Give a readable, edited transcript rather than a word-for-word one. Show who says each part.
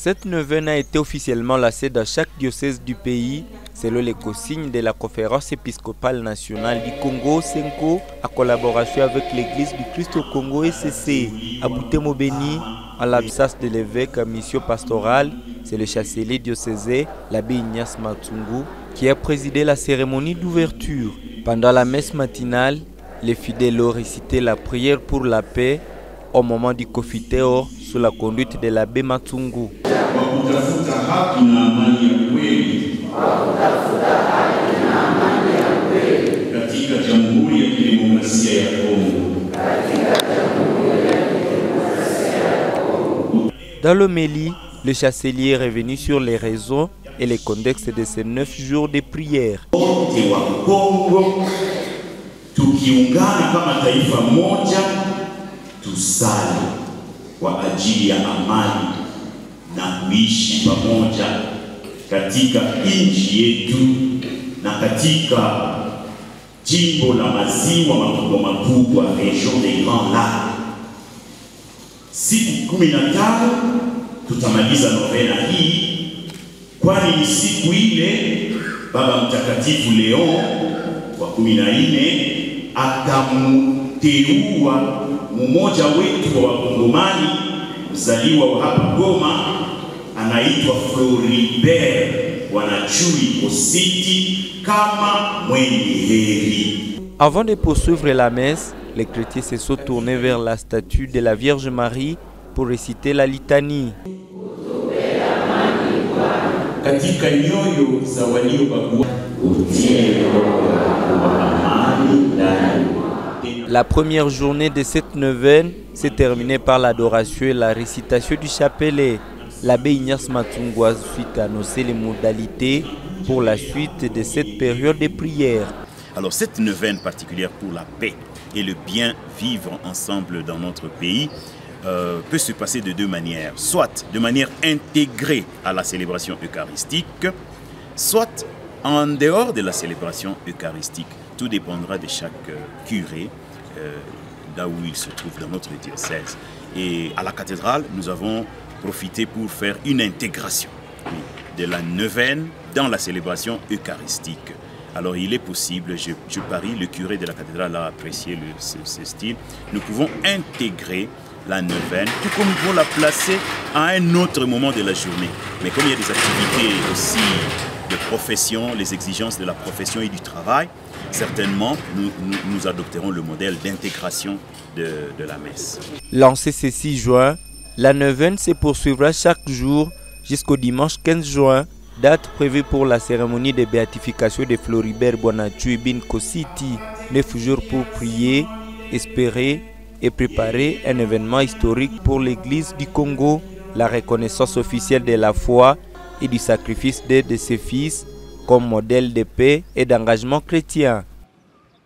Speaker 1: Cette neuvaine a été officiellement lancée dans chaque diocèse du pays, selon les consignes de la Conférence épiscopale nationale du Congo, Senko, en collaboration avec l'Église du Christ au Congo ECC. À Butembo-Beni, en l'absence de l'évêque à mission pastorale, c'est le chancelier diocésain, l'abbé Ignace Matsungu, qui a présidé la cérémonie d'ouverture. Pendant la messe matinale, les fidèles ont récité la prière pour la paix au moment du confiteor sous la conduite de l'abbé Matsungu. Dans l'homélie, le chancelier est revenu sur les raisons et les contextes de ces 9 jours de prière.
Speaker 2: Tukiungana kama taifa moja, tusali kwa ajili ya amani na kuishi pamoja katika nchi yetu na katika jimbo la maziwa makubwa region des Grands Lacs. Siku 15 tutamaliza novena hii, kwani ni siku ile Baba Mtakatifu Leon wa 14 atamteua mmoja wetu wa Wakongomani mzaliwa wa hapa Goma, anaitwa Floribert Wanachui Kositi kama mwenye heri.
Speaker 1: Avant de poursuivre la messe, les chrétiens se sont tournés vers la statue de la Vierge Marie pour réciter la litanie.
Speaker 2: Katika nyoyo za waliobagua
Speaker 1: La première journée de cette neuvaine s'est terminée par l'adoration et la récitation du chapelet. L'abbé Ignace Matsungu a ensuite annoncé les modalités pour la suite de cette période de prière.
Speaker 3: Alors cette neuvaine particulière pour la paix et le bien vivre ensemble dans notre pays peut se passer de deux manières. Soit de manière intégrée à la célébration eucharistique, soit en dehors de la célébration eucharistique. Tout dépendra de chaque curé, là où il se trouve dans notre diocèse. Et à la cathédrale, nous avons profité pour faire une intégration de la neuvaine dans la célébration eucharistique. Alors il est possible, je parie, le curé de la cathédrale a apprécié ce style, nous pouvons intégrer la neuvaine, tout comme nous pouvons la placer à un autre moment de la journée. Mais comme il y a des activités aussi de profession, les exigences de la profession et du travail, certainement nous adopterons le modèle d'intégration de la messe.
Speaker 1: Lancée ce 6 juin, la neuvaine se poursuivra chaque jour jusqu'au dimanche 15 juin, date prévue pour la cérémonie de béatification de Floribert Wanachui Kositi. 9 jours pour prier, espérer et préparer un événement historique pour l'Église du Congo, la reconnaissance officielle de la foi et du sacrifice de ses fils comme modèle de paix et d'engagement chrétien.